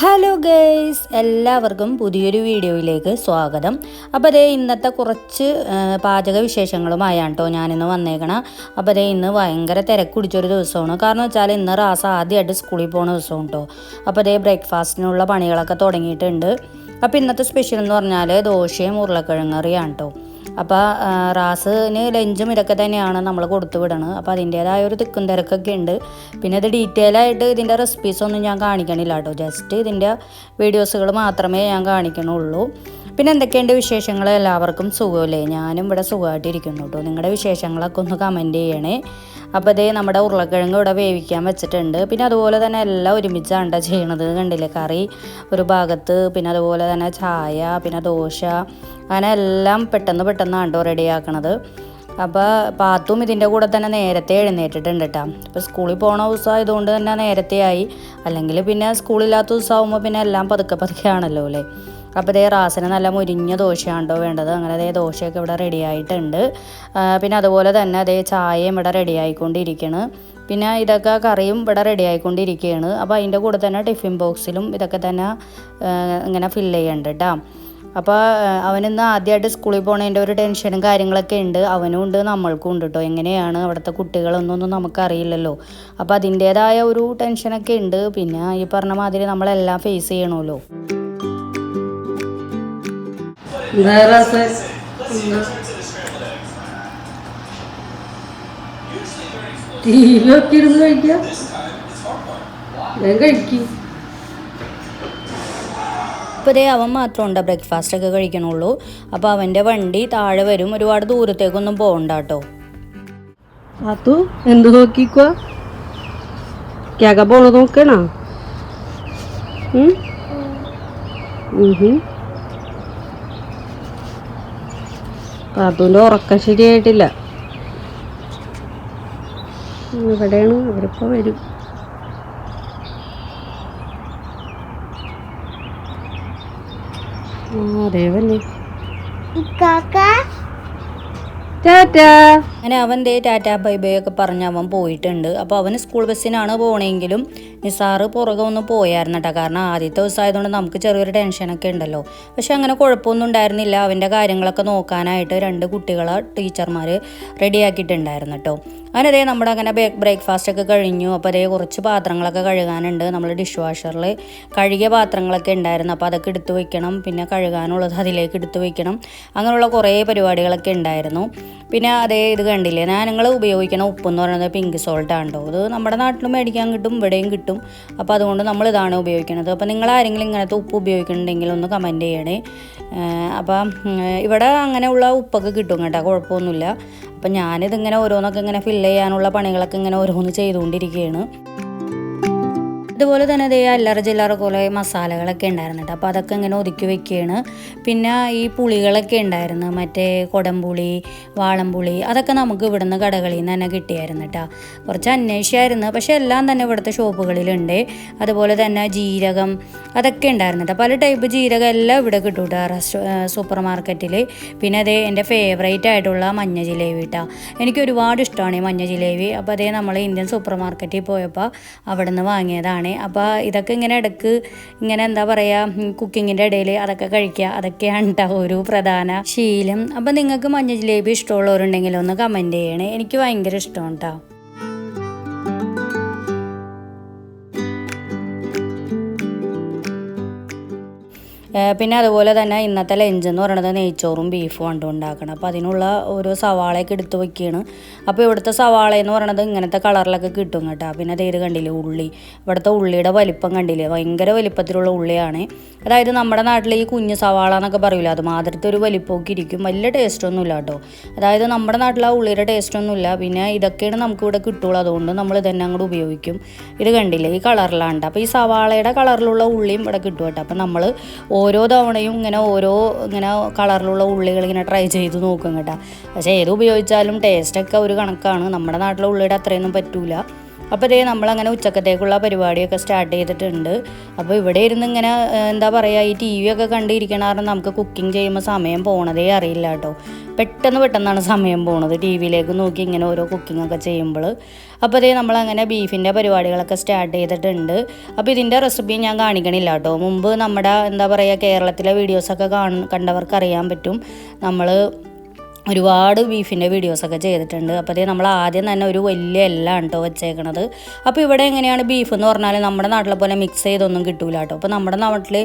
Hello guys, എല്ലാവർക്കും പുതിയൊരു വീഡിയോയിലേക്ക് സ്വാഗതം. അപ്പോൾ അതേ ഇന്നത്തെ കുറച്ച് പാചക വിശേഷങ്ങളുമായാണ് കേട്ടോ ഞാനിന്ന് വന്നേക്കണം. അപ്പോൾ അതേ ഇന്ന് ഭയങ്കര തിരക്ക് പിടിച്ചൊരു ദിവസമാണ്. കാരണം വെച്ചാൽ ഇന്ന് റാസ ആദ്യമായിട്ട് സ്കൂളിൽ പോകുന്ന ദിവസമാണ് കേട്ടോ. അപ്പോൾ അതേ ബ്രേക്ക്ഫാസ്റ്റിനുള്ള പണികളൊക്കെ തുടങ്ങിയിട്ടുണ്ട്. അപ്പോൾ ഇന്നത്തെ സ്പെഷ്യൽ എന്ന് പറഞ്ഞാൽ ദോശയും ഉരുളക്കിഴങ്ങ് കറിയാണ് കേട്ടോ. അപ്പോൾ റാസിന് ലഞ്ചും ഇതൊക്കെ തന്നെയാണ് നമ്മൾ കൊടുത്തു വിടണത്. അപ്പോൾ അതിൻ്റേതായ ഒരു തിക്കും തിരക്കൊക്കെ ഉണ്ട്. പിന്നെ ഇത് ഡീറ്റെയിൽ ആയിട്ട് ഇതിൻ്റെ റെസിപ്പീസൊന്നും ഞാൻ കാണിക്കണില്ല കേട്ടോ. ജസ്റ്റ് ഇതിൻ്റെ വീഡിയോസുകൾ മാത്രമേ ഞാൻ കാണിക്കണുള്ളൂ. പിന്നെ എന്തൊക്കെയുണ്ട് വിശേഷങ്ങൾ? എല്ലാവർക്കും സുഖമല്ലേ? ഞാനും ഇവിടെ സുഖമായിട്ടിരിക്കുന്നു കേട്ടോ. നിങ്ങളുടെ വിശേഷങ്ങളൊക്കെ ഒന്ന് കമൻറ്റ് ചെയ്യണേ. അപ്പോൾ ഇതേ നമ്മുടെ ഉരുളക്കിഴങ്ങ് ഇവിടെ വേവിക്കാൻ വെച്ചിട്ടുണ്ട്. പിന്നെ അതുപോലെ തന്നെ എല്ലാം ഒരുമിച്ചാണ് ചെയ്യണത്. കണ്ടില്ലേ, കറി ഒരു ഭാഗത്ത്, പിന്നെ അതുപോലെ തന്നെ ചായ, പിന്നെ ദോശ, അങ്ങനെ എല്ലാം പെട്ടെന്നാണ് റെഡിയാക്കണത്. അപ്പോൾ പാത്തും ഇതിൻ്റെ കൂടെ തന്നെ നേരത്തെ എഴുന്നേറ്റിട്ടുണ്ട് കേട്ടോ. ഇപ്പോൾ സ്കൂളിൽ പോണ ദിവസം ആയതുകൊണ്ട് തന്നെ നേരത്തെ ആയി. അല്ലെങ്കിൽ പിന്നെ സ്കൂളില്ലാത്ത ദിവസമാകുമ്പോൾ പിന്നെ എല്ലാം പതുക്കെ ആണല്ലോ അല്ലേ. അപ്പോൾ ഇതേ റാസിന് നല്ല മുരിഞ്ഞ ദോശയാണോ വേണ്ടത്. അങ്ങനെ അതേ ദോശയൊക്കെ ഇവിടെ റെഡി ആയിട്ടുണ്ട്. പിന്നെ അതുപോലെ തന്നെ അതേ ചായയും ഇവിടെ റെഡി ആയിക്കൊണ്ടിരിക്കുകയാണ്. പിന്നെ ഇതൊക്കെ കറിയും ഇവിടെ റെഡി ആയിക്കൊണ്ടിരിക്കുകയാണ്. അപ്പോൾ അതിൻ്റെ കൂടെ തന്നെ ടിഫിൻ ബോക്സിലും ഇതൊക്കെ തന്നെ ഇങ്ങനെ ഫില്ല് ചെയ്യണ്ട കേട്ടോ. അപ്പോൾ അവനിന്ന് ആദ്യമായിട്ട് സ്കൂളിൽ പോണതിൻ്റെ ഒരു ടെൻഷനും കാര്യങ്ങളൊക്കെ ഉണ്ട്. അവനും ഉണ്ട്, നമ്മൾക്കും ഉണ്ട് കേട്ടോ. എങ്ങനെയാണ് അവിടുത്തെ കുട്ടികളൊന്നും നമുക്കറിയില്ലല്ലോ. അപ്പോൾ അതിൻ്റേതായ ഒരു ടെൻഷനൊക്കെ ഉണ്ട്. പിന്നെ ഈ പറഞ്ഞ മാതിരി നമ്മളെല്ലാം ഫേസ് ചെയ്യണമല്ലോ. ഇപ്പോൾ ഇതേ അവൻ മാത്രമുണ്ട് ബ്രേക്ക്ഫാസ്റ്റൊക്കെ കഴിക്കണുള്ളൂ. അപ്പോൾ അവൻ്റെ വണ്ടി താഴെ വരും. ഒരുപാട് ദൂരത്തേക്കൊന്നും പോകണ്ട കേട്ടോ. പാത്തു എന്ത് നോക്കിക്കോ? കേക്ക പോണ നോക്കണോ? പാത്തുവിൻ്റെ ഉറക്കം ശരിയായിട്ടില്ല. ഇവിടെയാണ്, അവരിപ്പോൾ വരും. അതേവല്ലേ അങ്ങനെ അവൻ ദേ ടാറ്റ ബൈ ബൈ ഒക്കെ പറഞ്ഞ് അവൻ പോയിട്ടുണ്ട്. അപ്പോൾ അവന് സ്കൂൾ ബസ്സിനാണ് പോകണമെങ്കിലും നിസാറ് പുറകെ ഒന്ന് പോയായിരുന്നു കേട്ടോ. കാരണം ആദ്യത്തെ ദിവസം ആയതുകൊണ്ട് നമുക്ക് ചെറിയൊരു ടെൻഷനൊക്കെ ഉണ്ടല്ലോ. പക്ഷെ അങ്ങനെ കുഴപ്പമൊന്നും ഉണ്ടായിരുന്നില്ല. അവൻ്റെ കാര്യങ്ങളൊക്കെ നോക്കാനായിട്ട് 2 കുട്ടികളെ ടീച്ചർമാർ റെഡിയാക്കിയിട്ടുണ്ടായിരുന്നു കേട്ടോ. അങ്ങനെ അതേ നമ്മുടെ അങ്ങനെ ബ്രേക്ക്ഫാസ്റ്റൊക്കെ കഴിഞ്ഞു. അപ്പോൾ അതേ കുറച്ച് പാത്രങ്ങളൊക്കെ കഴുകാനുണ്ട്. നമ്മൾ ഡിഷ് വാഷറിൽ കഴുകിയ പാത്രങ്ങളൊക്കെ ഉണ്ടായിരുന്നു. അപ്പോൾ അതൊക്കെ എടുത്തു വയ്ക്കണം. പിന്നെ കഴുകാനുള്ളത് അതിലേക്ക് എടുത്തു വയ്ക്കണം. അങ്ങനെയുള്ള കുറേ പരിപാടികളൊക്കെ ഉണ്ടായിരുന്നു. പിന്നെ അതേ ഇത് കണ്ടില്ലേ, ഞങ്ങൾ ഉപയോഗിക്കുന്ന ഉപ്പെന്ന് പറയുന്നത് പിങ്ക് സോൾട്ടാണ് കേട്ടോ. ഇത് നമ്മുടെ നാട്ടിലും മേടിക്കാൻ കിട്ടും, ഇവിടെയും കിട്ടും. അപ്പോൾ അതുകൊണ്ട് നമ്മൾ ഇതാണ് ഉപയോഗിക്കുന്നത്. അപ്പോൾ നിങ്ങൾ ആരെങ്കിലും ഇങ്ങനത്തെ ഉപ്പ് ഉപയോഗിക്കുന്നുണ്ടെങ്കിൽ ഒന്ന് കമൻറ്റ് ചെയ്യണേ. അപ്പം ഇവിടെ അങ്ങനെയുള്ള ഉപ്പൊക്കെ കിട്ടും കേട്ടോ, കുഴപ്പമൊന്നുമില്ല. അപ്പം ഞാനിതിങ്ങനെ ഓരോന്നൊക്കെ ഇങ്ങനെ ഫില്ല് ചെയ്യാനുള്ള പണികളൊക്കെ ഇങ്ങനെ ഓരോന്ന് ചെയ്തുകൊണ്ടിരിക്കുകയാണ്. അതുപോലെ തന്നെ അതേ അല്ലറ ചില്ലറ പോലെ മസാലകളൊക്കെ ഉണ്ടായിരുന്നു കേട്ടോ. അപ്പോൾ അതൊക്കെ ഇങ്ങനെ ഒതുക്കി വെക്കുകയാണ്. പിന്നെ ഈ പുളികളൊക്കെ ഉണ്ടായിരുന്നു, മറ്റേ കൊടംപുളി, വാളംപുളി, അതൊക്കെ നമുക്ക് ഇവിടുന്ന് കടകളിൽ നിന്ന് തന്നെ കിട്ടിയായിരുന്നു കേട്ടോ. കുറച്ച് അന്വേഷിച്ചായിരുന്നു, പക്ഷേ എല്ലാം തന്നെ ഇവിടുത്തെ ഷോപ്പുകളിലുണ്ട്. അതുപോലെ തന്നെ ജീരകം അതൊക്കെ ഉണ്ടായിരുന്നു കേട്ടോ. പല ടൈപ്പ് ജീരകം എല്ലാം ഇവിടെ കിട്ടും കേട്ടോ സൂപ്പർ മാർക്കറ്റിൽ. പിന്നെ അതേ എൻ്റെ ഫേവറേറ്റ് ആയിട്ടുള്ള മഞ്ഞ ജിലേബി കേട്ടോ. എനിക്ക് ഒരുപാട് ഇഷ്ടമാണ് ഈ മഞ്ഞ ജിലേബി. അപ്പോൾ അതേ നമ്മൾ ഇന്ത്യൻ സൂപ്പർ മാർക്കറ്റിൽ പോയപ്പോൾ അവിടെ നിന്ന് വാങ്ങിയതാണ്. അപ്പോൾ ഇതൊക്കെ ഇങ്ങനെ ഇടയ്ക്ക് ഇങ്ങനെ എന്താ പറയുക, കുക്കിങ്ങിൻ്റെ ഇടയിൽ അതൊക്കെ കഴിക്കുക, അതൊക്കെയാണ് കേട്ടോ ഒരു പ്രധാന ശീലം. അപ്പോൾ നിങ്ങൾക്ക് മഞ്ഞ ജിലേബി ഇഷ്ടമുള്ളവരുണ്ടെങ്കിൽ ഒന്ന് കമൻറ്റ് ചെയ്യണേ. എനിക്ക് ഭയങ്കര ഇഷ്ടമാണ് കേട്ടോ. പിന്നെ അതുപോലെ തന്നെ ഇന്നത്തെ ലഞ്ച് എന്ന് പറയുന്നത് നെയ്ച്ചോറും ബീഫും കൊണ്ട് ഉണ്ടാക്കണം. അപ്പോൾ അതിനുള്ള ഓരോ സവാളയൊക്കെ എടുത്ത് വയ്ക്കുകയാണ്. അപ്പോൾ ഇവിടുത്തെ സവാള എന്ന് പറയുന്നത് ഇങ്ങനത്തെ കളറിലൊക്കെ കിട്ടും കേട്ടോ. പിന്നെ അതേത് കണ്ടില്ലേ ഉള്ളി, ഇവിടുത്തെ ഉള്ളിയുടെ വലിപ്പം കണ്ടില്ലേ, ഭയങ്കര വലിപ്പത്തിലുള്ള ഉള്ളിയാണ്. അതായത് നമ്മുടെ നാട്ടിൽ ഈ കുഞ്ഞു സവാള എന്നൊക്കെ പറയില്ല, അത് മാതിരത്തെ ഒരു വലിപ്പമൊക്കെ ഇരിക്കും. വലിയ ടേസ്റ്റൊന്നുമില്ല കേട്ടോ. അതായത് നമ്മുടെ നാട്ടിൽ ആ ഉള്ളിയുടെ ടേസ്റ്റൊന്നുമില്ല. പിന്നെ ഇതൊക്കെയാണ് നമുക്കിവിടെ കിട്ടുള്ളൂ, അതുകൊണ്ട് നമ്മൾ ഇതന്നെ അങ്ങോട്ട് ഉപയോഗിക്കും. ഇത് കണ്ടില്ലേ ഈ കളറിലാണ്. അപ്പോൾ ഈ സവാളയുടെ കളറിലുള്ള ഉള്ളിയും ഇവിടെ കിട്ടും കേട്ടോ. അപ്പോൾ നമ്മൾ ഓരോ തവണയും ഇങ്ങനെ കളറിലുള്ള ഉള്ളികൾ ഇങ്ങനെ ട്രൈ ചെയ്ത് നോക്കും കേട്ടോ. പക്ഷേ ഏത് ഉപയോഗിച്ചാലും ടേസ്റ്റൊക്കെ ഒരു കണക്കാണ്. നമ്മുടെ നാട്ടിലെ ഉള്ളിയുടെ അത്രയൊന്നും പറ്റൂല. അപ്പോൾ ഇതേ നമ്മളങ്ങനെ ഉച്ചക്കത്തേക്കുള്ള പരിപാടിയൊക്കെ സ്റ്റാർട്ട് ചെയ്തിട്ടുണ്ട്. അപ്പോൾ ഇവിടെ ഇരുന്ന് ഇങ്ങനെ എന്താ പറയുക, ഈ TV ഒക്കെ കണ്ടിരിക്കണ കാരണം നമുക്ക് കുക്കിംഗ് ചെയ്യുമ്പോൾ സമയം പോണതേ അറിയില്ല കേട്ടോ. പെട്ടെന്നാണ് സമയം പോകുന്നത് ടി വിയിലേക്ക് നോക്കി ഇങ്ങനെ ഓരോ കുക്കിങ്ങൊക്കെ ചെയ്യുമ്പോൾ. അപ്പോൾ അതേ നമ്മളങ്ങനെ ബീഫിൻ്റെ പരിപാടികളൊക്കെ സ്റ്റാർട്ട് ചെയ്തിട്ടുണ്ട്. അപ്പോൾ ഇതിൻ്റെ റെസിപ്പി ഞാൻ കാണിക്കണില്ല കേട്ടോ. മുമ്പ് നമ്മുടെ എന്താ പറയുക കേരളത്തിലെ വീഡിയോസൊക്കെ കണ്ടവർക്ക് അറിയാൻ പറ്റും. നമ്മൾ ഒരുപാട് ബീഫിൻ്റെ വീഡിയോസൊക്കെ ചെയ്തിട്ടുണ്ട്. അപ്പോൾ അതേ നമ്മൾ ആദ്യം തന്നെ ഒരു വലിയ എല്ലാം കേട്ടോ വെച്ചേക്കണത്. അപ്പോൾ ഇവിടെ എങ്ങനെയാണ് ബീഫ് എന്ന് പറഞ്ഞാൽ നമ്മുടെ നാട്ടിലെ പോലെ മിക്സ് ചെയ്തൊന്നും കിട്ടൂല കേട്ടോ. അപ്പോൾ നമ്മുടെ നാട്ടിൽ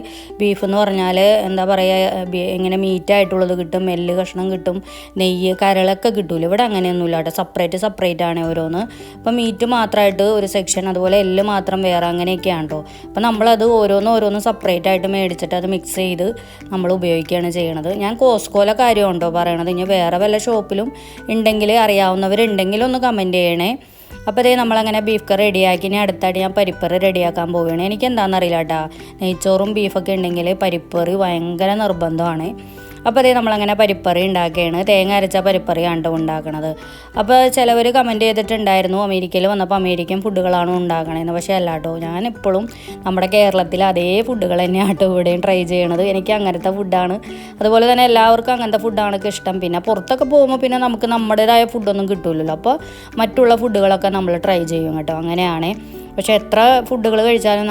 ബീഫ് എന്ന് പറഞ്ഞാൽ എന്താ പറയുക ഇങ്ങനെ മീറ്റായിട്ടുള്ളത് കിട്ടും, എല്ല് കഷ്ണം കിട്ടും, നെയ്യ് കരളൊക്കെ കിട്ടൂല. ഇവിടെ അങ്ങനെയൊന്നുമില്ല കേട്ടോ. സെപ്പറേറ്റ് ആണ് ഓരോന്ന്. അപ്പോൾ മീറ്റ് മാത്രമായിട്ട് ഒരു സെക്ഷൻ, അതുപോലെ എല്ല് മാത്രം വേറെ, അങ്ങനെയൊക്കെയാണ് കേട്ടോ. അപ്പോൾ നമ്മളത് ഓരോന്ന് സെപ്പറേറ്റ് ആയിട്ട് മേടിച്ചിട്ട് അത് മിക്സ് ചെയ്ത് നമ്മൾ ഉപയോഗിക്കുകയാണ് ചെയ്യണത്. ഞാൻ കോസ്കോയിലെ കാര്യമുണ്ടോ പറയണത്. ഇനി വേറെ വല്ല ഷോപ്പിലും ഉണ്ടെങ്കിൽ അറിയാവുന്നവരുണ്ടെങ്കിൽ ഒന്ന് കമൻറ്റ് ചെയ്യണേ. അപ്പോൾ അതേ നമ്മളങ്ങനെ ബീഫ് കറി റെഡിയാക്കി. ഇനി അടുത്തായിട്ട് ഞാൻ പരിപ്പറി റെഡിയാക്കാൻ പോവുകയാണ്. എനിക്ക് എന്താണെന്നറിയില്ല കേട്ടോ. നെയ്ച്ചോറും ബീഫൊക്കെ ഉണ്ടെങ്കിൽ പരിപ്പറി ഭയങ്കര നിർബന്ധമാണ്. അപ്പോൾ അതേ നമ്മളങ്ങനെ പരിപ്പറി ഉണ്ടാക്കുകയാണ്. തേങ്ങ അരച്ച പരിപ്പറിയാണ് കേട്ടോ ഉണ്ടാക്കണത്. അപ്പോൾ ചിലവർ കമൻറ്റ് ചെയ്തിട്ടുണ്ടായിരുന്നു അമേരിക്കയിൽ വന്നപ്പോൾ അമേരിക്കൻ ഫുഡുകളാണ് ഉണ്ടാക്കണതെന്ന്. പക്ഷേ അല്ല കേട്ടോ, ഞാനിപ്പോഴും നമ്മുടെ കേരളത്തിലെ അതേ ഫുഡുകൾ തന്നെയാണ് കേട്ടോ ഇവിടെയും ട്രൈ ചെയ്യണത്. എനിക്ക് അങ്ങനത്തെ ഫുഡാണ്, അതുപോലെ തന്നെ എല്ലാവർക്കും അങ്ങനത്തെ ഫുഡാണ് ഇഷ്ടം. പിന്നെ പുറത്തൊക്കെ പോകുമ്പോൾ പിന്നെ നമുക്ക് നമ്മുടേതായ ഫുഡൊന്നും കിട്ടില്ലല്ലോ. അപ്പോൾ മറ്റുള്ള ഫുഡുകളൊക്കെ നമ്മൾ ട്രൈ ചെയ്യും കേട്ടോ. അങ്ങനെയാണ്. പക്ഷേ എത്ര ഫുഡുകൾ കഴിച്ചാലും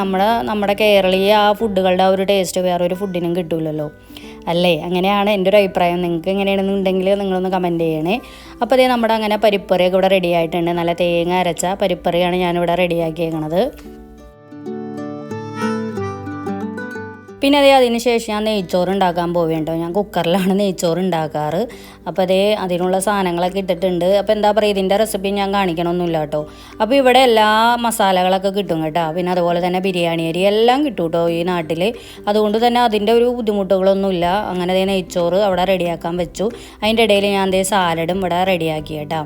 നമ്മുടെ കേരളീയ ആ ഫുഡുകളുടെ ആ ഒരു ടേസ്റ്റ് വേറൊരു ഫുഡിനും കിട്ടില്ലല്ലോ അല്ലേ? അങ്ങനെയാണ് എൻ്റെ ഒരു അഭിപ്രായം. നിങ്ങൾക്ക് എങ്ങനെയാണെന്നുണ്ടെങ്കിൽ നിങ്ങളൊന്ന് കമൻറ്റ് ചെയ്യണേ. അപ്പോൾ അതേ നമ്മുടെ അങ്ങനെ പരിപ്പറിയൊക്കെ ഇവിടെ റെഡി ആയിട്ടുണ്ട്. നല്ല തേങ്ങ അരച്ച പരിപ്പറിയാണ് ഞാനിവിടെ റെഡിയാക്കിയേക്കണത്. പിന്നെ അതിന് ശേഷം ഞാൻ നെയ്ച്ചോറ് ഉണ്ടാക്കാൻ പോവേണ്ടോ. ഞാൻ കുക്കറിലാണ് നെയ്ച്ചോറ് ഉണ്ടാക്കാറ്. അപ്പോൾ അതിനുള്ള സാധനങ്ങളൊക്കെ ഇട്ടിട്ടുണ്ട്. അപ്പോൾ എന്താ പറയുക, ഇതിൻ്റെ റെസിപ്പി ഞാൻ കാണിക്കണമൊന്നുമില്ല കേട്ടോ. അപ്പോൾ ഇവിടെ എല്ലാ മസാലകളൊക്കെ കിട്ടും കേട്ടോ. പിന്നെ അതുപോലെ തന്നെ ബിരിയാണി അരി എല്ലാം കിട്ടും കേട്ടോ ഈ നാട്ടിൽ. അതുകൊണ്ട് തന്നെ അതിൻ്റെ ഒരു ബുദ്ധിമുട്ടുകളൊന്നുമില്ല. അങ്ങനെ നെയ്ച്ചോറ് അവിടെ റെഡിയാക്കാൻ വെച്ചു. അതിൻ്റെ ഇടയിൽ ഞാൻ സാലഡും ഇവിടെ റെഡിയാക്കി കേട്ടോ.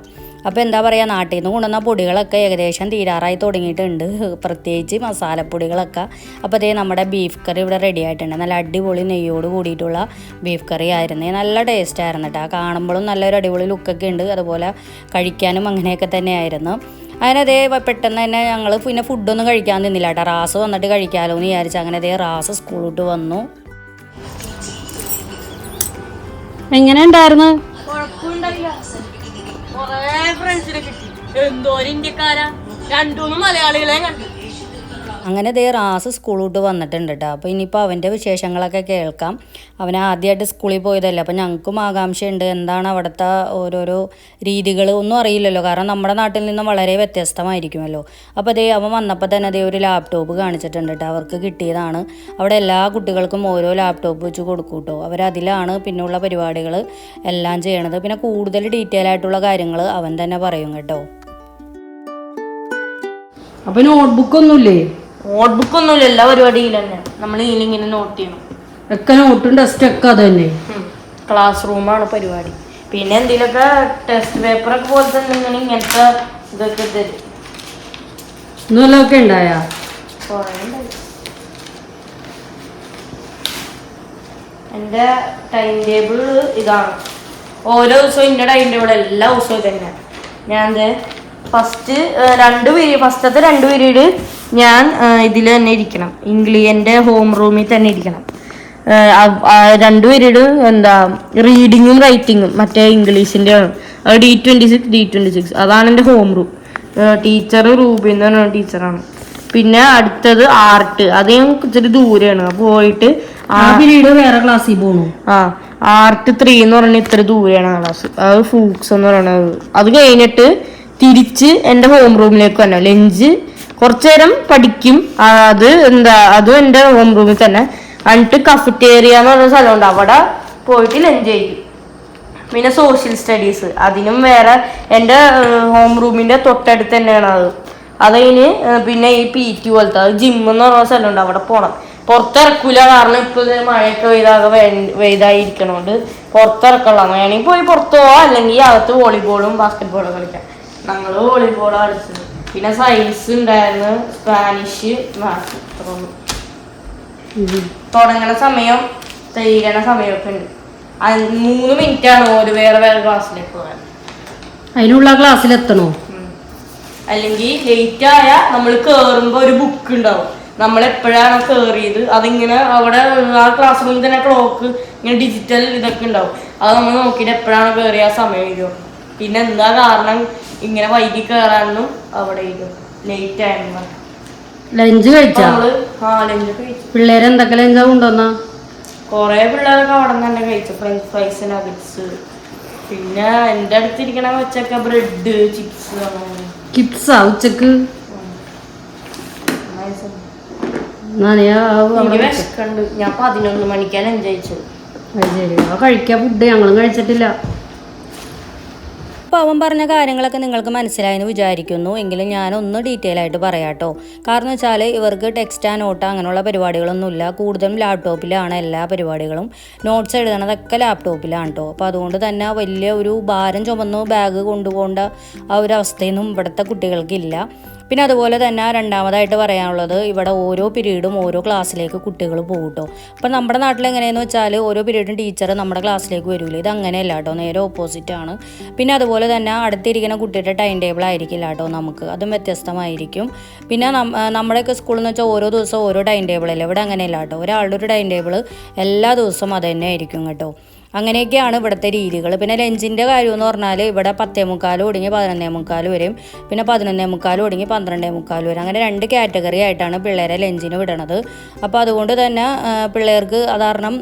അപ്പോൾ എന്താ പറയുക, നാട്ടിൽ നിന്ന് കൊണ്ടുവന്ന പൊടികളൊക്കെ ഏകദേശം തീരാറായി തുടങ്ങിയിട്ടുണ്ട്, പ്രത്യേകിച്ച് മസാലപ്പൊടികളൊക്കെ. അപ്പോൾ നമ്മുടെ ബീഫ് കറി ഇവിടെ റെഡി ആയിട്ടുണ്ട്. നല്ല അടിപൊളി നെയ്യോട് കൂടിയിട്ടുള്ള ബീഫ് കറി ആയിരുന്നു. നല്ല ടേസ്റ്റ് ആയിരുന്നു കേട്ടോ. കാണുമ്പോഴും നല്ലൊരു അടിപൊളി ലുക്കൊക്കെ ഉണ്ട്, അതുപോലെ കഴിക്കാനും അങ്ങനെയൊക്കെ തന്നെയായിരുന്നു. അങ്ങനെ പെട്ടെന്ന് തന്നെ ഞങ്ങൾ പിന്നെ ഫുഡൊന്നും കഴിക്കാൻ നിന്നില്ല കേട്ടോ. റാസ് വന്നിട്ട് കഴിക്കാമല്ലോ എന്ന് വിചാരിച്ചു. അങ്ങനെ റാസ് സ്കൂളിട്ട് വന്നു. എങ്ങനെ ഉണ്ടായിരുന്നു? കൊറേ ഫ്രണ്ട്സിനെ കിട്ടി. എന്തോരം ഇന്ത്യക്കാരാ, 2-3 മലയാളികളെ കണ്ടു. അങ്ങനെ റാസ് സ്കൂളിലോട്ട് വന്നിട്ടുണ്ട് കേട്ടോ. അപ്പോൾ ഇനിയിപ്പോൾ അവൻ്റെ വിശേഷങ്ങളൊക്കെ കേൾക്കാം. അവൻ ആദ്യമായിട്ട് സ്കൂളിൽ പോയതല്ലേ. അപ്പോൾ ഞങ്ങൾക്കും ആകാംക്ഷയുണ്ട് എന്താണ് അവിടുത്തെ ഓരോരോ രീതികൾ. ഒന്നും അറിയില്ലല്ലോ, കാരണം നമ്മുടെ നാട്ടിൽ നിന്നും വളരെ വ്യത്യസ്തമായിരിക്കുമല്ലോ. അപ്പോൾ അവൻ വന്നപ്പോൾ തന്നെ ഒരു ലാപ്ടോപ്പ് കാണിച്ചിട്ടുണ്ട് കേട്ടോ. അവർക്ക് കിട്ടിയതാണ്. അവിടെ എല്ലാ കുട്ടികൾക്കും ഓരോ ലാപ്ടോപ്പ് വെച്ച് കൊടുക്കും കേട്ടോ. അവരതിലാണ് പിന്നെയുള്ള പരിപാടികൾ എല്ലാം ചെയ്യണത്. പിന്നെ കൂടുതൽ ഡീറ്റെയിൽ ആയിട്ടുള്ള കാര്യങ്ങൾ അവൻ തന്നെ പറയും കേട്ടോ. അപ്പോൾ നോട്ട്ബുക്കൊന്നുമില്ലേ? നോട്ട്ബുക്കൊന്നുമില്ല, എല്ലാ പരിപാടിയിലും തന്നെ നമ്മൾ ഇങ്ങനെ നോട്ട് ചെയ്യണം. ഒക്കെ നോട്ടും ടെസ്റ്റ് ഒക്കെ അത് തന്നെ. ക്ലാസ് റൂമാണ് പരിപാടി. പിന്നെ എന്തെങ്കിലുമൊക്കെ ടെസ്റ്റ് പേപ്പറൊക്കെ പോലത്തെ എന്തെങ്കിലും ഇങ്ങനത്തെ ഇതൊക്കെ തരും. ഇന്നൊക്കെ ഉണ്ടായാ? എൻ്റെ ടൈം ടേബിൾ ഇതാണ്. ഓരോ ദിവസവും എൻ്റെ ടൈം ടേബിൾ എല്ലാ ദിവസവും തന്നെ. ഞാൻ ഫസ്റ്റത്തെ 2 പീരീഡ് ഞാൻ ഇതിൽ തന്നെ ഇരിക്കണം. എൻ്റെ ഹോം റൂമിൽ തന്നെ ഇരിക്കണം. 2 പീരീഡ് റീഡിങ്ങും റൈറ്റിങ്ങും മറ്റേ ഇംഗ്ലീഷിൻ്റെ ആണ്. D26 അതാണ് എൻ്റെ ഹോം റൂം. ടീച്ചർ റൂബി എന്ന് പറഞ്ഞ ടീച്ചറാണ്. പിന്നെ അടുത്തത് ആർട്ട്, അത് ഇച്ചിരി ദൂരെയാണ്. പോയിട്ട് വേറെ ക്ലാസ്സിൽ പോകണു. ആർട്ട് 3 എന്ന് പറഞ്ഞ ഇത്ര ദൂരെയാണ് ക്ലാസ്. അത് ഫൂക്സ് എന്ന് പറയണത്. അത് കഴിഞ്ഞിട്ട് തിരിച്ച് എൻ്റെ ഹോം റൂമിലേക്ക് തന്നെ ലഞ്ച് കുറച്ചു നേരം പഠിക്കും. അതും എൻ്റെ ഹോം റൂമിൽ തന്നെ. എന്നിട്ട് കഫറ്റേറിയ എന്ന് പറഞ്ഞ സ്ഥലമുണ്ട്, അവിടെ പോയിട്ട് ലഞ്ച് ചെയ്യും. പിന്നെ സോഷ്യൽ സ്റ്റഡീസ്, അതിനും വേറെ എൻ്റെ ഹോം റൂമിൻ്റെ തൊട്ടടുത്ത് തന്നെയാണ് അത് കഴിഞ്ഞ് പിന്നെ ഈ PT പോലത്തെ ജിം എന്ന് പറഞ്ഞ സ്ഥലമുണ്ട്, അവിടെ പോകണം. പുറത്തിറക്കൂല, കാരണം ഇപ്പോൾ മഴയൊക്കെ വെയ്തായിരിക്കണോണ്ട് പുറത്തിറക്കുള്ള. വേണമെങ്കിൽ പോയി പുറത്ത് പോവാം, അല്ലെങ്കിൽ അകത്ത് വോളിബോളും ബാസ്കറ്റ്ബോളും കളിക്കാം. ഞങ്ങൾ വോളിബോളാണ് കളിച്ചത്. പിന്നെ സയൻസ് ഉണ്ടായിരുന്നു, സ്പാനിഷ്, മാത്സ്. തുടങ്ങണ സമയം തീരണ സമയമൊക്കെ ഉണ്ട്. 3 മിനിറ്റാണ് ഒരു വേറെ ക്ലാസ്സിലേക്ക് പോകാൻ. അതിനുള്ള ക്ലാസ്സിലെത്തണോ? അല്ലെങ്കിൽ ലേറ്റ് ആയാൽ നമ്മൾ കയറുമ്പോൾ ഒരു ബുക്ക് ഉണ്ടാവും. നമ്മളെപ്പോഴാണ് കയറിയത് അതിങ്ങനെ അവിടെ ആ ക്ലാസ് റൂമിൽ തന്നെ ക്ലോക്ക് ഇങ്ങനെ ഡിജിറ്റൽ ഇതൊക്കെ ഉണ്ടാവും. അത് നമ്മൾ നോക്കിയിട്ട് എപ്പോഴാണ് കയറിയ ആ സമയം വരും. പിന്നെ എന്താ കാരണം ഇങ്ങനെ വൈകി കയറാനും അവിടെ ലേറ്റ് ആയിരുന്നു. ലഞ്ച് കഴിച്ചാ? ലഞ്ച് കഴിച്ചു. പിള്ളേര് എന്തൊക്കെ ലഞ്ചാ കൊണ്ടുവന്നാ? കൊറേ പിള്ളേരൊക്കെ അവിടെ നിന്ന് തന്നെ കഴിച്ചു. ഫ്രഞ്ച് ഫ്രൈസ്, നഗറ്റ്സ്, പിന്നെ എൻ്റെ അടുത്തിരിക്കണ വെച്ചൊക്കെ ബ്രെഡ്, ചിപ്സ്. കിഡ്സാ ഉച്ചക്ക്? വിശക്കുണ്ട്. ഞാൻ 11 മണിക്കാണ് എൻജോയിച്ചു. അത് ശരി. കഴിക്കാ ഫുഡ് ഞങ്ങളും കഴിച്ചിട്ടില്ല. അപ്പോൾ അവൻ പറഞ്ഞ കാര്യങ്ങളൊക്കെ നിങ്ങൾക്ക് മനസ്സിലായെന്ന് വിചാരിക്കുന്നു. എങ്കിലും ഞാനൊന്ന് ഡീറ്റെയിൽ ആയിട്ട് പറയാം കേട്ടോ. കാരണം വെച്ചാൽ ഇവർക്ക് ടെക്സ്റ്റ് ആൻഡ് നോട്ട് അങ്ങനെയുള്ള പരിപാടികളൊന്നുമില്ല. കൂടുതലും ലാപ്ടോപ്പിലാണ് എല്ലാ പരിപാടികളും. നോട്ട്സ് എഴുതണതൊക്കെ ലാപ്ടോപ്പിലാണ് കേട്ടോ. അപ്പോൾ അതുകൊണ്ട് തന്നെ വലിയ ഒരു ഭാരം ചുമന്ന് ബാഗ് കൊണ്ടുപോകേണ്ട ആ ഒരു അവസ്ഥയൊന്നും ഇവിടുത്തെ കുട്ടികൾക്കില്ല. പിന്നെ അതുപോലെ തന്നെ രണ്ടാമതായിട്ട് പറയാനുള്ളത്, ഇവിടെ ഓരോ പീരീഡും ഓരോ ക്ലാസ്സിലേക്ക് കുട്ടികൾ പോകും കേട്ടോ. അപ്പം നമ്മുടെ നാട്ടിൽ എങ്ങനെയെന്ന് വെച്ചാൽ ഓരോ പീരീഡും ടീച്ചർ നമ്മുടെ ക്ലാസ്സിലേക്ക് വരില്ല. ഇത് അങ്ങനെയല്ല കേട്ടോ, നേരെ ഓപ്പോസിറ്റ് ആണ്. പിന്നെ അതുപോലെ തന്നെ അടുത്തിരിക്കുന്ന കുട്ടിയുടെ ടൈം ടേബിൾ ആയിരിക്കില്ല കേട്ടോ നമുക്ക്, അതും വ്യത്യസ്തമായിരിക്കും. പിന്നെ നമ്മുടെയൊക്കെ സ്കൂളിൽ എന്ന് വെച്ചാൽ ഓരോ ദിവസവും ഓരോ ടൈം ടേബിളല്ലേ, ഇവിടെ അങ്ങനെയല്ല കേട്ടോ. ഒരാളുടെ ഒരു ടൈം ടേബിൾ എല്ലാ ദിവസവും അത് തന്നെ ആയിരിക്കും കേട്ടോ. അങ്ങനെയൊക്കെയാണ് ഇവിടുത്തെ രീതികൾ. പിന്നെ ലഞ്ചിൻ്റെ കാര്യം എന്ന് പറഞ്ഞാൽ ഇവിടെ 10:45 തുടങ്ങി 11:45 വരെയും പിന്നെ 11:45 തുടങ്ങി 12:45 വരെ, അങ്ങനെ 2 കാറ്റഗറി ആയിട്ടാണ് പിള്ളേരെ ലഞ്ചിന് വിടണത്. അപ്പോൾ അതുകൊണ്ട് തന്നെ പിള്ളേർക്ക് കാരണം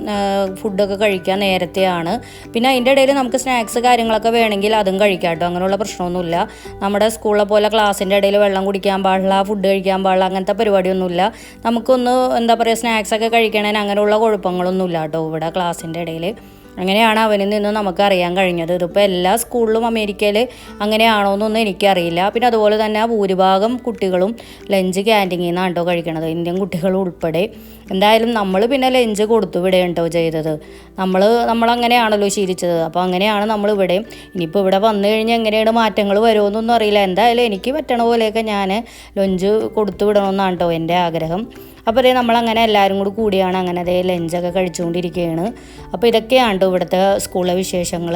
ഫുഡൊക്കെ കഴിക്കാൻ നേരത്തെയാണ്. പിന്നെ അതിൻ്റെ ഇടയിൽ നമുക്ക് സ്നാക്സ് കാര്യങ്ങളൊക്കെ വേണമെങ്കിൽ അതും കഴിക്കാം കേട്ടോ, അങ്ങനെയുള്ള പ്രശ്നമൊന്നുമില്ല. നമ്മുടെ സ്കൂളിലെ പോലെ ക്ലാസ്സിൻ്റെ ഇടയിൽ വെള്ളം കുടിക്കാൻ പാടില്ല, ഫുഡ് കഴിക്കാൻ പാടില്ല, അങ്ങനത്തെ പരിപാടിയൊന്നുമില്ല. നമുക്കൊന്ന് എന്താ പറയുക സ്നാക്സൊക്കെ കഴിക്കണേന് അങ്ങനെയുള്ള കുഴപ്പങ്ങളൊന്നുമില്ല കേട്ടോ ഇവിടെ ക്ലാസ്സിൻ്റെ ഇടയിൽ. അങ്ങനെയാണ് അവനിൽ നിന്ന് നമുക്ക് അറിയാൻ കഴിഞ്ഞത്. ഇതിപ്പോൾ എല്ലാ സ്കൂളിലും അമേരിക്കയിൽ അങ്ങനെയാണോ എന്നൊന്നും എനിക്കറിയില്ല. പിന്നെ അതുപോലെ തന്നെ ഭൂരിഭാഗം കുട്ടികളും ലഞ്ച് ക്യാൻറ്റീനിൽ നിന്നാണ് കേട്ടോ കഴിക്കണത്, ഇന്ത്യൻ കുട്ടികളും ഉൾപ്പെടെ. എന്തായാലും നമ്മൾ പിന്നെ ലഞ്ച് കൊടുത്തു വിടുകയാണ് കേട്ടോ ചെയ്തത്. നമ്മളങ്ങനെയാണല്ലോ ശീലിച്ചത്. അപ്പോൾ അങ്ങനെയാണ് നമ്മളിവിടെ. ഇനിയിപ്പോൾ ഇവിടെ വന്നു കഴിഞ്ഞാൽ എങ്ങനെയാണ് മാറ്റങ്ങൾ വരുമോയെന്നൊന്നും അറിയില്ല. എന്തായാലും എനിക്ക് പറ്റണ പോലെയൊക്കെ ഞാൻ ലഞ്ച് കൊടുത്തു വിടണമെന്നാണ് കേട്ടോ എൻ്റെ ആഗ്രഹം. അപ്പോൾ അതേ നമ്മളങ്ങനെ എല്ലാവരും കൂടിയാണ് അങ്ങനെ അതേ ലഞ്ചൊക്കെ കഴിച്ചുകൊണ്ടിരിക്കുകയാണ്. അപ്പോൾ ഇതൊക്കെയാണ് കേട്ടോ ഇവിടുത്തെ സ്കൂളിലെ വിശേഷങ്ങൾ.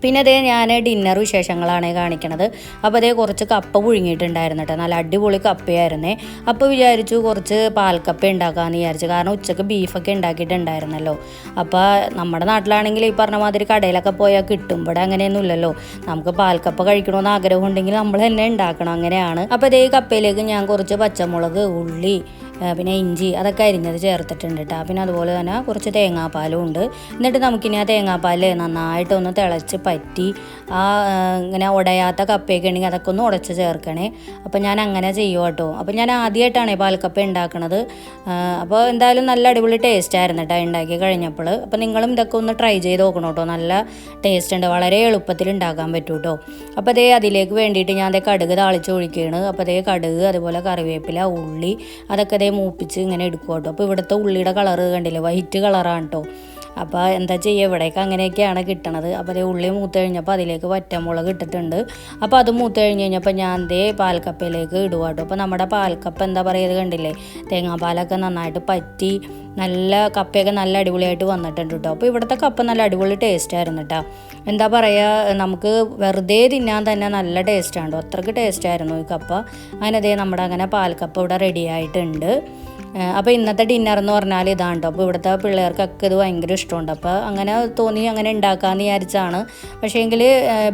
പിന്നെ അതേ ഞാൻ ഡിന്നർ വിശേഷങ്ങളാണ് കാണിക്കണത്. അപ്പോൾ അതേ കുറച്ച് കപ്പ പുഴുങ്ങിയിട്ടുണ്ടായിരുന്നു കേട്ടോ, നല്ല അടിപൊളി കപ്പയായിരുന്നേ. അപ്പോൾ വിചാരിച്ചു കുറച്ച് പാൽക്കപ്പ ഉണ്ടാക്കാമെന്ന് വിചാരിച്ചു, കാരണം ഉച്ചക്ക് ബീഫൊക്കെ ഉണ്ടാക്കിയിട്ടുണ്ടായിരുന്നല്ലോ. അപ്പോൾ നമ്മുടെ നാട്ടിലാണെങ്കിൽ ഈ പറഞ്ഞ മാതിരി കടയിലൊക്കെ പോയാൽ കിട്ടും, ഇവിടെ അങ്ങനെയൊന്നും ഇല്ലല്ലോ. നമുക്ക് പാൽക്കപ്പ കഴിക്കണമെന്ന് ആഗ്രഹം ഉണ്ടെങ്കിൽ നമ്മൾ തന്നെ ഉണ്ടാക്കണം, അങ്ങനെയാണ്. അപ്പോൾ അതേ കപ്പയിലേക്ക് ഞാൻ കുറച്ച് പച്ചമുളക്, ഉള്ളി, പിന്നെ ഇഞ്ചി അതൊക്കെ അരിഞ്ഞത് ചേർത്തിട്ടുണ്ട് കേട്ടോ. പിന്നെ അതുപോലെ തന്നെ കുറച്ച് തേങ്ങാപ്പാലും ഉണ്ട്. എന്നിട്ട് നമുക്കിനി ആ തേങ്ങാപ്പാൽ നന്നായിട്ടൊന്ന് തിളച്ച് പറ്റി ഇങ്ങനെ ഉടയാത്ത കപ്പയൊക്കെ ഉണ്ടെങ്കിൽ അതൊക്കെ ഒന്ന് ഉടച്ച് ചേർക്കണേ. അപ്പോൾ ഞാൻ അങ്ങനെ ചെയ്യുക കേട്ടോ. അപ്പോൾ ഞാൻ ആദ്യമായിട്ടാണ് പാൽക്കപ്പ ഉണ്ടാക്കണത്. അപ്പോൾ എന്തായാലും നല്ല അടിപൊളി ടേസ്റ്റ് ആയിരുന്നു കേട്ടോ ഉണ്ടാക്കി കഴിഞ്ഞപ്പോൾ. അപ്പോൾ നിങ്ങളും ഇതൊക്കെ ഒന്ന് ട്രൈ ചെയ്ത് നോക്കണം കേട്ടോ, നല്ല ടേസ്റ്റ് ഉണ്ട്, വളരെ എളുപ്പത്തിൽ ഉണ്ടാക്കാൻ പറ്റും കേട്ടോ. അപ്പോൾ അതേ അതിലേക്ക് വേണ്ടിയിട്ട് ഞാൻ അതേ കടുക് താളിച്ച് ഒഴിക്കുകയാണ്. അപ്പോൾ അതേ കടുക്, അതുപോലെ കറിവേപ്പില, ഉള്ളി അതൊക്കെ മൂപ്പിച്ച് ഇങ്ങനെ എടുക്കും കേട്ടോ. അപ്പോൾ ഇവിടുത്തെ ഉള്ളിയുടെ കളറ് കണ്ടില്ലേ, വൈറ്റ് കളറാണ് കേട്ടോ. അപ്പോൾ എന്താ ചെയ്യുക, ഇവിടേക്ക് അങ്ങനെയൊക്കെയാണ് കിട്ടണത്. അപ്പോൾ അതേ ഉള്ളി മൂത്ത് കഴിഞ്ഞപ്പോൾ അതിലേക്ക് വറ്റമുളക് ഇട്ടിട്ടുണ്ട്. അപ്പോൾ അത് മൂത്ത് കഴിഞ്ഞ് കഴിഞ്ഞപ്പോൾ ഞാൻ ദേ പാൽക്കപ്പയിലേക്ക് ഇടുക കേട്ടോ. അപ്പോൾ നമ്മുടെ പാൽക്കപ്പ എന്താ പറയുക കണ്ടില്ലേ, തേങ്ങാപ്പാലൊക്കെ നന്നായിട്ട് പറ്റി നല്ല കപ്പയൊക്കെ നല്ല അടിപൊളിയായിട്ട് വന്നിട്ടുണ്ട് കേട്ടോ. അപ്പോൾ ഇവിടുത്തെ കപ്പ നല്ല അടിപൊളി ടേസ്റ്റ് ആയിരുന്നു കേട്ടോ. എന്താ പറയുക, നമുക്ക് വെറുതെ തിന്നാൻ തന്നെ നല്ല ടേസ്റ്റാണ് കേട്ടോ, അത്രയ്ക്ക് ടേസ്റ്റായിരുന്നു ഈ കപ്പ. അങ്ങനെ ദേ നമ്മുടെ അങ്ങനെ പാൽക്കപ്പ ഇവിടെ റെഡി ആയിട്ടുണ്ട്. അപ്പോൾ ഇന്നത്തെ ഡിന്നർ എന്ന് പറഞ്ഞാൽ ഇതാണ് കേട്ടോ. അപ്പോൾ ഇവിടുത്തെ പിള്ളേർക്കൊക്കെ ഇത് ഭയങ്കര ഇഷ്ടമുണ്ട്. അപ്പോൾ അങ്ങനെ തോന്നി അങ്ങനെ ഉണ്ടാക്കാമെന്ന് വിചാരിച്ചാണ്. പക്ഷേ എങ്കിൽ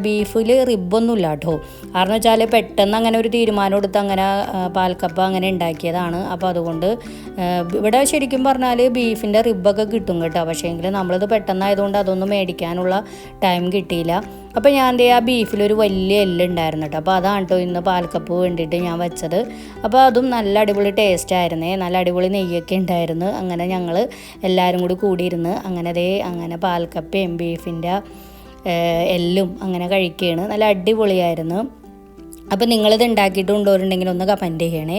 ബീഫിൽ റിബൊന്നുമില്ല കേട്ടോ. കാരണം വെച്ചാൽ പെട്ടെന്ന് അങ്ങനെ ഒരു തീരുമാനം എടുത്ത് അങ്ങനെ പാൽക്കപ്പ അങ്ങനെ ഉണ്ടാക്കിയതാണ്. അപ്പോൾ അതുകൊണ്ട് ഇവിടെ ശരിക്കും പറഞ്ഞാൽ ബീഫിൻ്റെ റിബൊക്കെ കിട്ടും കേട്ടോ. പക്ഷേ എങ്കിൽ നമ്മളിത് പെട്ടെന്നായതുകൊണ്ട് അതൊന്നും മേടിക്കാനുള്ള ടൈം കിട്ടിയില്ല. അപ്പോൾ ഞാൻ ആ ബീഫിലൊരു വലിയ എല്ലുണ്ടായിരുന്നു കേട്ടോ. അപ്പോൾ അതാണ് കേട്ടോ ഇന്ന് പാൽക്കപ്പ് വേണ്ടിയിട്ട് ഞാൻ വെച്ചത്. അപ്പോൾ അതും നല്ല അടിപൊളി ടേസ്റ്റ് ആയിരുന്നേ, നല്ല അടിപൊളി നെയ്യൊക്കെ ഉണ്ടായിരുന്നു. അങ്ങനെ ഞങ്ങൾ എല്ലാവരും കൂടിയിരുന്ന് അങ്ങനെ പാൽക്കപ്പയും ബീഫിൻ്റെ എല്ലും അങ്ങനെ കഴിക്കുകയാണ്. നല്ല അടിപൊളിയായിരുന്നു. അപ്പോൾ നിങ്ങളിത് ഉണ്ടാക്കിയിട്ടുണ്ടോരുണ്ടെങ്കിൽ ഒന്ന് കമൻറ്റ് ചെയ്യണേ.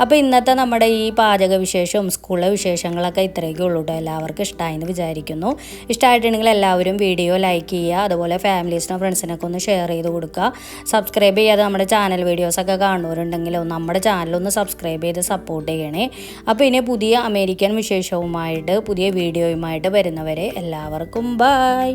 അപ്പോൾ ഇന്നത്തെ നമ്മുടെ ഈ പാചക വിശേഷവും സ്കൂളിലെ വിശേഷങ്ങളൊക്കെ ഇത്രയൊക്കെ ഉള്ളൂ കേട്ടോ. എല്ലാവർക്കും ഇഷ്ടമായെന്ന് വിചാരിക്കുന്നു. ഇഷ്ടമായിട്ടുണ്ടെങ്കിൽ എല്ലാവരും വീഡിയോ ലൈക്ക് ചെയ്യുക, അതുപോലെ ഫാമിലീസിനും ഫ്രണ്ട്സിനൊക്കെ ഒന്ന് ഷെയർ ചെയ്ത് കൊടുക്കുക. സബ്സ്ക്രൈബ് ചെയ്യാതെ നമ്മുടെ ചാനൽ വീഡിയോസൊക്കെ കാണുന്നവരുണ്ടെങ്കിലോ നമ്മുടെ ചാനലൊന്ന് സബ്സ്ക്രൈബ് ചെയ്ത് സപ്പോർട്ട് ചെയ്യണേ. അപ്പോൾ ഇനി പുതിയ അമേരിക്കൻ വിശേഷവുമായിട്ട് പുതിയ വീഡിയോയുമായിട്ട് വരുന്നവരെ എല്ലാവർക്കും ബൈ.